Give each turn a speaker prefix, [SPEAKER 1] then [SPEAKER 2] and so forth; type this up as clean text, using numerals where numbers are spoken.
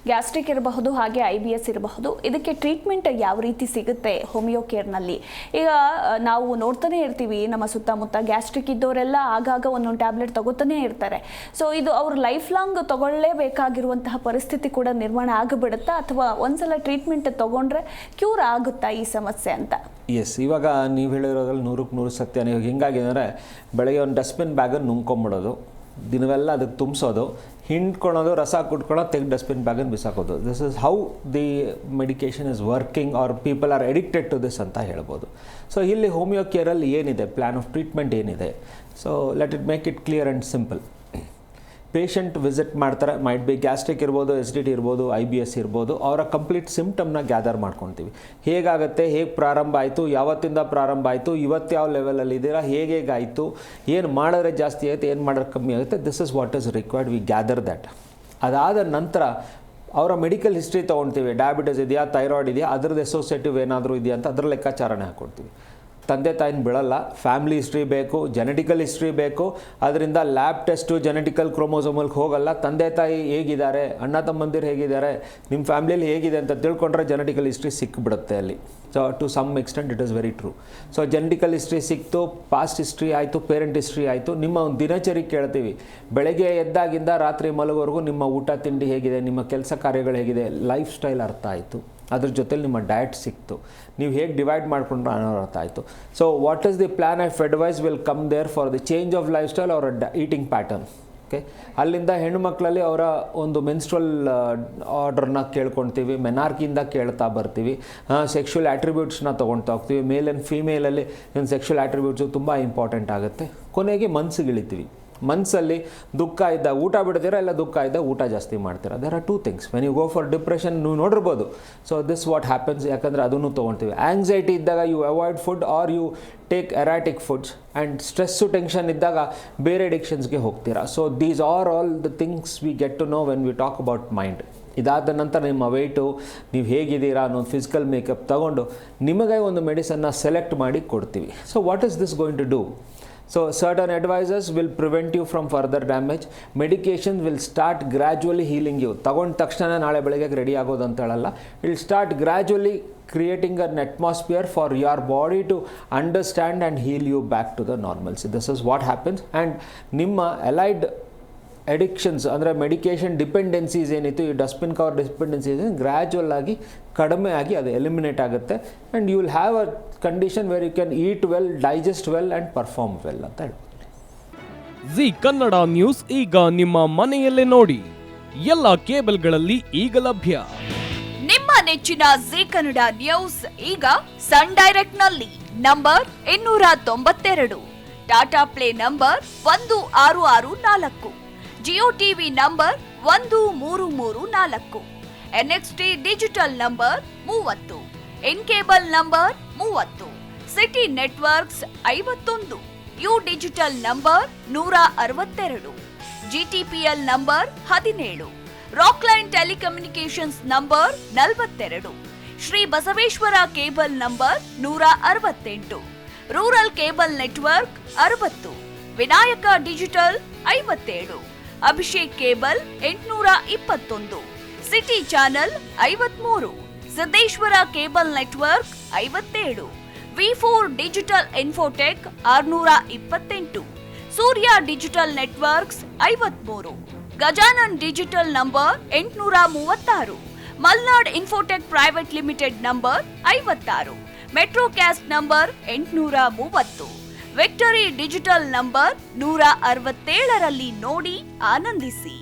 [SPEAKER 1] Gastric ಇರಬಹುದು, ಹಾಗೆ IBS ಇರಬಹುದು. ಇದಕ್ಕೆ ಟ್ರೀಟ್ಮೆಂಟ್ ಯಾವ ರೀತಿ ಸಿಗುತ್ತೆ ಹೋಮಿಯೋ ಕೇರ್ನಲ್ಲಿ? ಈಗ ನಾವು ನೋಡ್ತಾನೆ ಇರ್ತೀವಿ ನಮ್ಮ ಸುತ್ತಮುತ್ತ ಗ್ಯಾಸ್ಟ್ರಿಕ್ ಇದ್ದವರೆಲ್ಲ ಆಗಾಗ ಒಂದೊಂದು ಟ್ಯಾಬ್ಲೆಟ್ ತಗೋತಾನೆ ಇರ್ತಾರೆ. ಸೊ ಇದು ಅವ್ರು ಲೈಫ್ ಲಾಂಗ್ ತಗೊಳ್ಳೇಬೇಕಾಗಿರುವಂತಹ ಪರಿಸ್ಥಿತಿ ಕೂಡ ನಿರ್ಮಾಣ ಆಗಿಬಿಡುತ್ತಾ, ಅಥವಾ ಒಂದ್ಸಲ ಟ್ರೀಟ್ಮೆಂಟ್ ತಗೊಂಡ್ರೆ ಕ್ಯೂರ್ ಆಗುತ್ತಾ ಈ ಸಮಸ್ಯೆ ಅಂತ?
[SPEAKER 2] ಎಸ್, ಇವಾಗ ನೀವು ಹೇಳಿರೋದ್ರಲ್ಲಿ 100% ಸತ್ಯ. ನೀವು ಹಿಂಗಾಗಿದೆ ಅಂದರೆ ಬೆಳಗ್ಗೆ ಒಂದು ಡಸ್ಟ್ಬಿನ್ ಬ್ಯಾಗನ್ನು ನುಂಗ್ಕೊಂಬಿಡೋದು, ದಿನವೆಲ್ಲ ಅದಕ್ಕೆ ತುಂಬಿಸೋದು, ಹಿಂಡ್ಕೊಳೋದು, ರಸ ಕುಟ್ಕೊಳ್ಳೋದು, ತೆಗೆದು ಡಸ್ಟ್ಬಿನ್ ಬ್ಯಾಗನ್ನು ಬಿಸಾಕೋದು. This is how the medication is working or people are addicted to this ಅಂತ ಹೇಳ್ಬೋದು. ಸೊ ಇಲ್ಲಿ ಹೋಮಿಯೋ ಕೇರಲ್ಲಿ ಏನಿದೆ, ಪ್ಲ್ಯಾನ್ ಆಫ್ ಟ್ರೀಟ್ಮೆಂಟ್ ಏನಿದೆ? So let it make it clear and simple. Patient visit ಮಾಡ್ತಾರೆ, ಮೈಟ್ ಬಿ ಗ್ಯಾಸ್ಟ್ರಿಕ್ ಇರ್ಬೋದು, acidity ಇರ್ಬೋದು, IBS ಇರ್ಬೋದು. ಅವರ ಕಂಪ್ಲೀಟ್ ಸಿಮ್ಟಮ್ನ ಗ್ಯಾದರ್ ಮಾಡ್ಕೊತೀವಿ. ಹೇಗಾಗುತ್ತೆ, ಹೇಗೆ ಪ್ರಾರಂಭ ಆಯಿತು, ಯಾವತ್ತಿಂದ ಪ್ರಾರಂಭ ಆಯಿತು, ಇವತ್ತು ಯಾವ ಲೆವೆಲಲ್ಲಿ ಇದ್ದೀರಾ, ಹೇಗಾಯಿತು, ಏನು ಮಾಡಿದ್ರೆ ಜಾಸ್ತಿ ಆಯಿತು, ಏನು ಮಾಡಿದ್ರೆ ಕಮ್ಮಿ ಆಗುತ್ತೆ, this is what is required. We gather that. ಅದಾದ ನಂತರ ಅವರ ಮೆಡಿಕಲ್ ಹಿಸ್ಟ್ರಿ ತೊಗೊಳ್ತೀವಿ. ಡಯಾಬಿಟಿಸ್ ಇದೆಯಾ, ಥೈರಾಯ್ಡ್ ಇದೆಯಾ, ಅದ್ರದ್ದು ಅಸೋಸಿಯೇಟಿವ್ ಏನಾದರೂ ಇದೆಯಾ ಅಂತ ಅದರ ಲೆಕ್ಕಾಚಾರನೇ ಹಾಕ್ಕೊಡ್ತೀವಿ. ತಂದೆ ತಾಯಿನ ಬಿಡಲ್ಲ, ಫ್ಯಾಮಿಲಿ ಹಿಸ್ಟ್ರಿ ಬೇಕು, ಜೆನೆಟಿಕಲ್ ಹಿಸ್ಟ್ರಿ ಬೇಕು. ಅದರಿಂದ ಲ್ಯಾಬ್ ಟೆಸ್ಟು ಜೆನೆಟಿಕಲ್ ಕ್ರೋಮೋಸೋಮಲ್ಗೆ ಹೋಗಲ್ಲ. ತಂದೆ ತಾಯಿ ಹೇಗಿದ್ದಾರೆ, ಅಣ್ಣ ತಮ್ಮಂದಿರು ಹೇಗಿದ್ದಾರೆ, ನಿಮ್ಮ ಫ್ಯಾಮಿಲಿಯಲ್ಲಿ ಹೇಗಿದೆ ಅಂತ ತಿಳ್ಕೊಂಡ್ರೆ ಜೆನೆಟಿಕಲ್ ಹಿಸ್ಟ್ರಿ ಸಿಕ್ಕಿಬಿಡುತ್ತೆ ಅಲ್ಲಿ. So to some extent it is very true. So genetical history ಸಿಕ್ತು, ಪಾಸ್ಟ್ ಹಿಸ್ಟ್ರಿ ಆಯಿತು, ಪೇರೆಂಟ್ ಹಿಸ್ಟ್ರಿ ಆಯಿತು. ನಿಮ್ಮ ಒಂದು ದಿನಚರಿ ಕೇಳ್ತೀವಿ. ಬೆಳಗ್ಗೆ ಎದ್ದಾಗಿಂದ ರಾತ್ರಿ ಮಲಗೋವರೆಗೂ ನಿಮ್ಮ ಊಟ ತಿಂಡಿ ಹೇಗಿದೆ, ನಿಮ್ಮ ಕೆಲಸ ಕಾರ್ಯಗಳು ಹೇಗಿದೆ, ಲೈಫ್ ಸ್ಟೈಲ್ ಅರ್ಥ ಆಯಿತು. ಅದ್ರ ಜೊತೆಲಿ ನಿಮ್ಮ ಡಯಟ್ ಸಿಕ್ತು, ನೀವು ಹೇಗೆ ಡಿವೈಡ್ ಮಾಡಿಕೊಂಡ್ರೆ ಅನ್ನೋ ಅರ್ಥ ಆಯಿತು. So what is the plan of advice will come there for the change of lifestyle ಅವರ ಈಟಿಂಗ್ ಪ್ಯಾಟರ್ನ್. ಓಕೆ, ಅಲ್ಲಿಂದ ಹೆಣ್ಣು ಮಕ್ಕಳಲ್ಲಿ ಅವರ ಒಂದು ಮೆನ್ಸ್ಟ್ರಲ್ ಆರ್ಡ್ರನ್ನ ಕೇಳ್ಕೊಳ್ತೀವಿ, ಮೆನಾರ್ಕಿಯಿಂದ ಕೇಳ್ತಾ ಬರ್ತೀವಿ. ಸೆಕ್ಷುವಲ್ ಆಟ್ರಿಬ್ಯೂಟ್ಸ್ನ ತೊಗೊಳ್ತಾ ಹೋಗ್ತೀವಿ. ಮೇಲ್ ಆ್ಯಂಡ್ ಫೀಮೇಲಲ್ಲಿ ಏನು ಸೆಕ್ಷುವಲ್ ಆಟ್ರಿಬ್ಯೂಟ್ಸು ತುಂಬ ಇಂಪಾರ್ಟೆಂಟ್ ಆಗುತ್ತೆ. ಕೊನೆಗೆ ಮನ್ಸಿಗೆ ಇಳಿತೀವಿ. ಮನಸ್ಸಲ್ಲಿ ದುಃಖ ಇದ್ದಾಗ ಊಟ ಬಿಡ್ತೀರಾ, ಇಲ್ಲ ದುಃಖ ಇದ್ದಾಗ ಊಟ ಜಾಸ್ತಿ ಮಾಡ್ತೀರಾ. There are 2 things. When you go for depression ನೀವು ನೋಡಿರ್ಬೋದು. ಸೊ ದಿಸ್ ವಾಟ್ ಹ್ಯಾಪನ್ಸ್, ಯಾಕಂದರೆ ಅದನ್ನು ತೊಗೊಳ್ತೀವಿ. ಆ್ಯಂಗ್ಸೈಟಿ ಇದ್ದಾಗ you avoid food or you take erratic foods. And stress tension ಇದ್ದಾಗ ಬೇರೆ ಅಡಿಕ್ಷನ್ಸ್ಗೆ ಹೋಗ್ತೀರಾ. So these are all the things we get to know when we talk about mind. ಇದಾದ ನಂತರ ನಿಮ್ಮ ವೆಯ್ಟು, ನೀವು ಹೇಗಿದ್ದೀರಾ ಅನ್ನೋ ಫಿಸಿಕಲ್ ಮೇಕಪ್ ತಗೊಂಡು ನಿಮಗೆ ಒಂದು ಮೆಡಿಸನ್ನ ಸೆಲೆಕ್ಟ್ ಮಾಡಿ ಕೊಡ್ತೀವಿ. So what is this going to do? So certain advisors will prevent you from further damage. Medications will start gradually healing you. ತಗೊಂಡ ತಕ್ಷಣ ನಾಳೆ ಬೆಳಗ್ಗೆ ರೆಡಿ ಆಗೋದು ಅಂತ ಹೇಳಲ್ಲ. It will start gradually creating an atmosphere for your body to understand and heal you back to the normalcy. This is what happens. And ನಿಮ್ಮ allied addictions ಅಂದರೆ medication dependencies ಏನಿತ್ತು, ಈ ಡಸ್ಟ್ಬಿನ್ ಕವರ್ ಡಿಪೆಂಡೆನ್ಸೀಸ್ ಗ್ರ್ಯಾಜುವಲ್ ಆಗಿ ಕಡಿಮೆ ಆಗಿ ಅದು eliminate ಆಗುತ್ತೆ. And you will have a condition where you can eat well, digest well and perform well ಅಂತ ಹೇಳ್ಬೋದು.
[SPEAKER 3] ಜಿ ಕನ್ನಡ ನ್ಯೂಸ್ ಈಗ ನಿಮ್ಮ ಮನೆಯಲ್ಲೇ ನೋಡಿ. ಎಲ್ಲ ಕೇಬಲ್ಗಳಲ್ಲಿ ಈಗ ಲಭ್ಯ.
[SPEAKER 4] ನಿಮ್ಮ ನೆಚ್ಚಿನ ಜಿ ಕನ್ನಡ ನ್ಯೂಸ್ ಈಗ ಸನ್ ಡೈರೆಕ್ಟ್ ನಲ್ಲಿ number 292, Tata play number 1664, Jio TV number 1334, NXT digital number 30, in cable number 30, city networks 51, U digital number 162, GTPL number 17, Rockline telecommunications number 42, Shri Basaveshwara cable number 168, rural cable network 60, Vinayaka digital 57, Abhishek cable 821, city channel 53, Siddeshwara cable network 57, V4 digital Infotech 628, Surya digital networks 53, Gajanan digital number 836, Malnad infotech private limited number 56, Metrocast number 830, victory digital number 167ರಲ್ಲಿ ನೋಡಿ ಆನಂದಿಸಿ.